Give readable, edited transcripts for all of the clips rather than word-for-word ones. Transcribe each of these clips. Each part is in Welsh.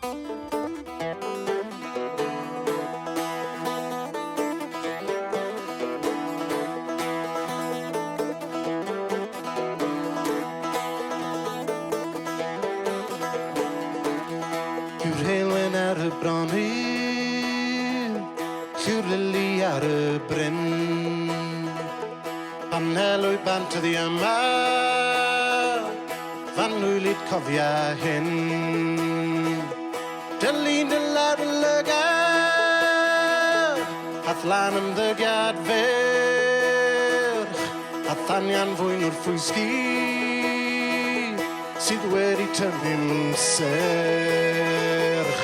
Lliw'r Heulwen ar y bronu, Lliw'r lili ar y bryn. Panelwy bant yddi yma, fan lwylid cofia hyn. Dylun dylar y lygad, hath lan ymddygiad ferch, a thanian fwyn wrth fwysgi, sydd wedi tynnu'n serch.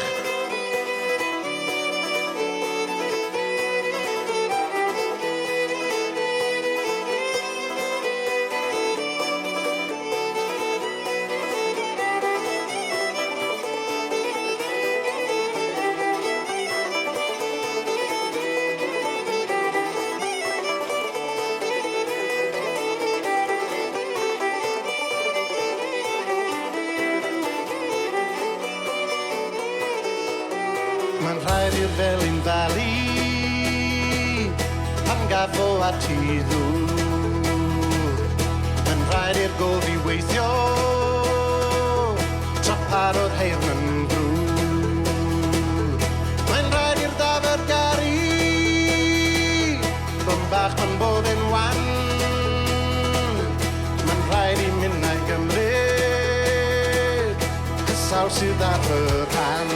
Mae'n rhaid i'r felin falu pan gafo at i ddŵr. Mae'n rhaid i'r gofi weithio tra paro'r heirn yn drwr. Mae'n rhaid i'r ddafod gari bod bach pan bod yn wan. Mae'n rhaid i mynd a'i gymryd cysaw sydd ar fy rhan.